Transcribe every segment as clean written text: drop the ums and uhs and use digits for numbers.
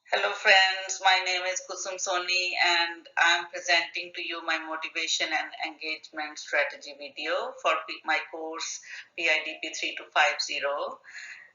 Hello friends, my name is Kusum Soni and I'm presenting to you my motivation and engagement strategy video for my course PIDP 3250,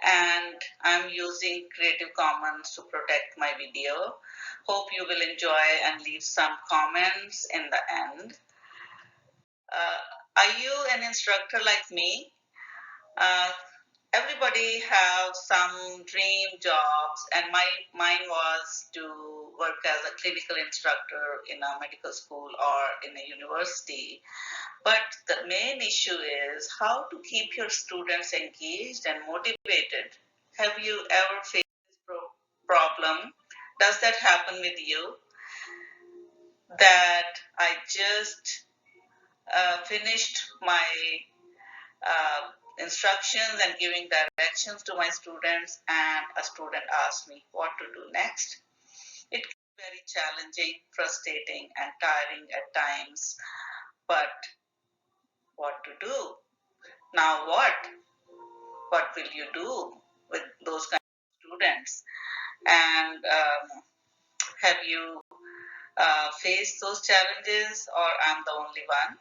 and I'm using Creative Commons to protect my video. Hope you will enjoy and leave some comments in the end. Are you an instructor like me? Uh, Everybody have some dream jobs, and mine was to work as a clinical instructor in a medical school or in a university. But the main issue is how to keep your students engaged and motivated. Have you ever faced this problem? Does that happen with you? That I just finished my uh, instructions and giving directions to my students, and a student asked me what to do next. It can be very challenging, frustrating, and tiring at times, but what to do? Now what? What will you do with those kind of students? And have you faced those challenges, or I'm the only one?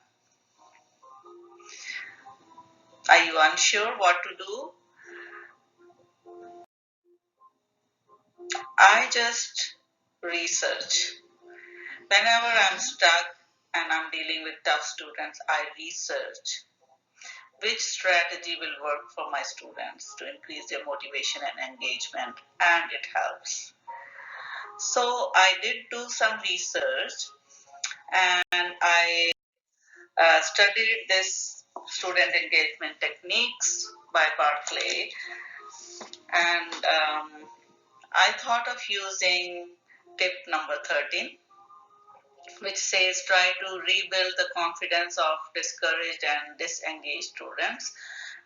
Are you unsure what to do? I just research. Whenever I'm stuck and I'm dealing with tough students, I research which strategy will work for my students to increase their motivation and engagement, and it helps. So I did do some research, and I studied this student engagement techniques by Barclay, and I thought of using tip number 13, which says try to rebuild the confidence of discouraged and disengaged students.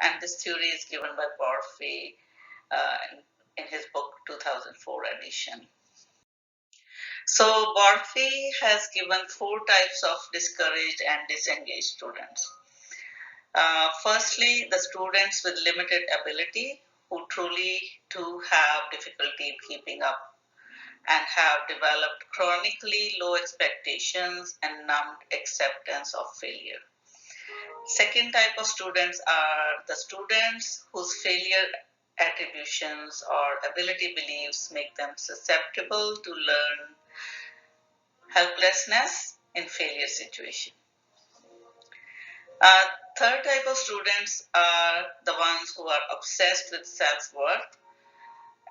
And this theory is given by Barclay in his book 2004 edition. So Barclay has given four types of discouraged and disengaged students. Firstly, the students with limited ability who truly do have difficulty in keeping up and have developed chronically low expectations and numbed acceptance of failure. Second type of students are the students whose failure attributions or ability beliefs make them susceptible to learn helplessness in failure situation. Uh, Third type of students are the ones who are obsessed with self-worth,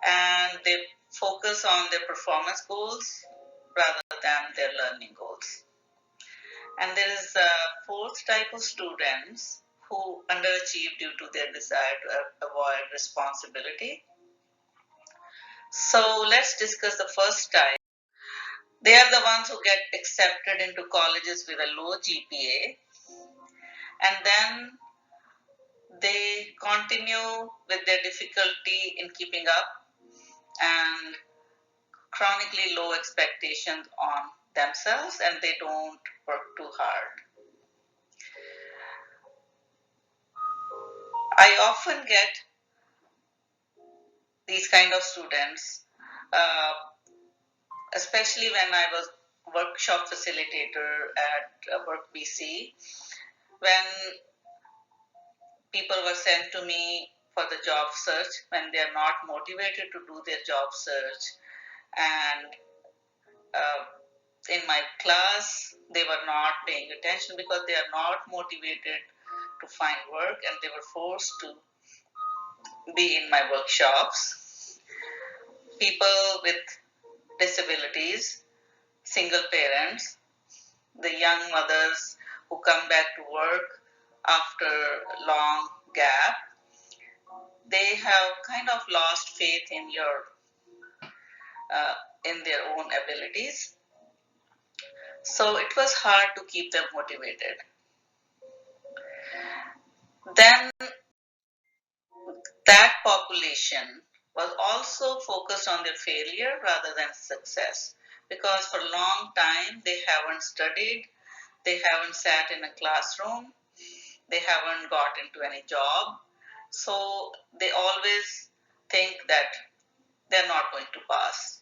and they focus on their performance goals rather than their learning goals. And there is a fourth type of students who underachieve due to their desire to avoid responsibility. So let's discuss the first type. They are the ones who get accepted into colleges with a low GPA, and then they continue with their difficulty in keeping up and chronically low expectations on themselves, and they don't work too hard. I often get these kind of students, uh, especially when I was workshop facilitator at Work BC, when people were sent to me for the job search when they are not motivated to do their job search, and uh, in my class they were not paying attention because they are not motivated to find work, and they were forced to be in my workshops. People with disabilities, single parents, the young mothers who come back to work after long gap, they have kind of lost faith uh, in their own abilities. So it was hard to keep them motivated. Then that population was also focused on their failure rather than success, because for a long time they haven't studied, they haven't sat in a classroom, they haven't got into any job. So they always think that they're not going to pass.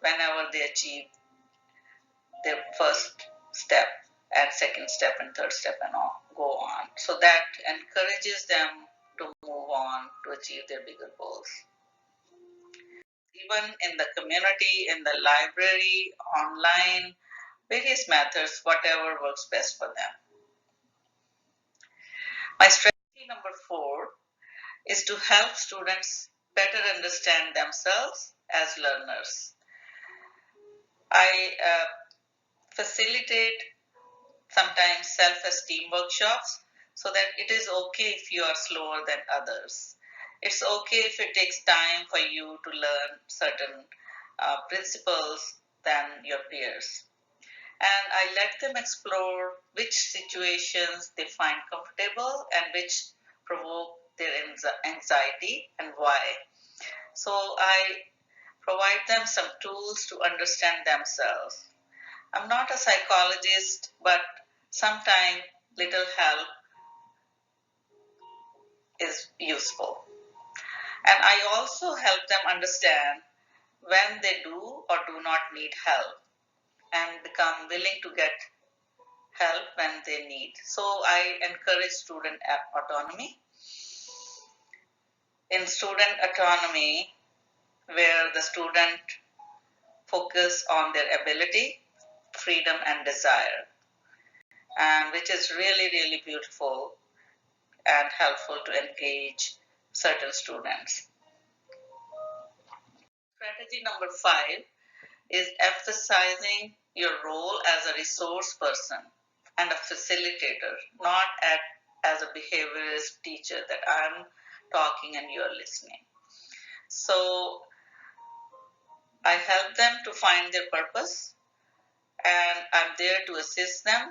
whenever they achieve their first step and second step and third step and all go on. So that encourages them to move on to achieve their bigger goals. Even in the community, in the library, online, various methods, whatever works best for them. My strategy number 4 is to help students better understand themselves as learners. I facilitate sometimes self-esteem workshops so that it is okay if you are slower than others. It's okay if it takes time for you to learn certain principles than your peers. And I let them explore which situations they find comfortable and which provoke their anxiety and why. So I provide them some tools to understand themselves. I'm not a psychologist, but sometimes little help is useful. And I also help them understand when they do or do not need help and become willing to get help when they need. So I encourage student autonomy. In student autonomy, where the student focus on their ability, freedom, and desire, and which is really, really beautiful and helpful to engage certain students. Strategy number 5 is emphasizing your role as a resource person and a facilitator, not as a behaviorist teacher that I'm talking and you're listening. So I help them to find their purpose and I'm there to assist them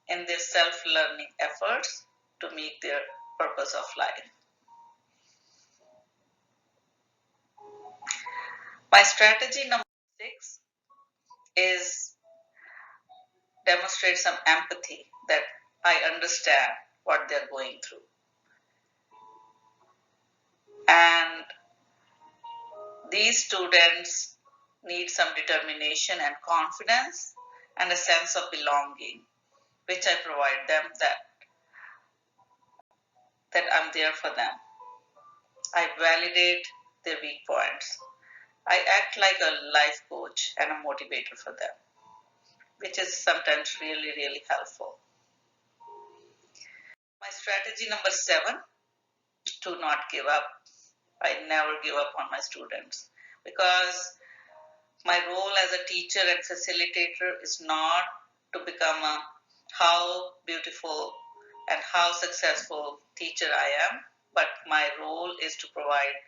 in their self-learning efforts to meet their purpose of life. My strategy number 6 is demonstrate some empathy, that I understand what they're going through. And these students need some determination and confidence and a sense of belonging, which I provide them, that I'm there for them. I validate their weak points. I act like a life coach and a motivator for them, which is sometimes really, really helpful. My strategy number 7, to not give up. I never give up on my students because my role as a teacher and facilitator is not to become a how beautiful and how successful teacher I am, but my role is to provide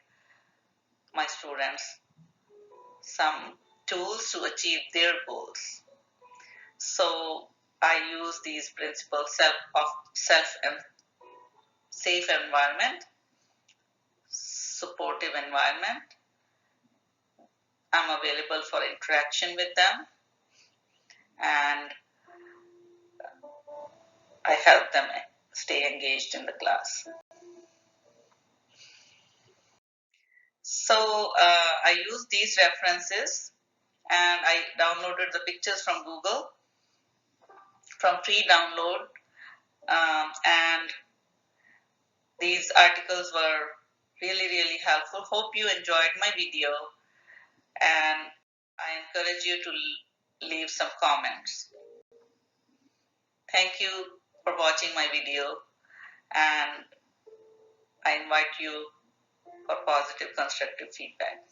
my students some tools to achieve their goals. So I use these principles of self and safe environment, supportive environment. I'm available for interaction with them and I help them stay engaged in the class. So I use these references and I downloaded the pictures from Google from free download, and these articles were really, really helpful. Hope you enjoyed my video and I encourage you to leave some comments. Thank you for watching my video and I invite you for positive constructive feedback.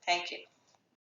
Thank you.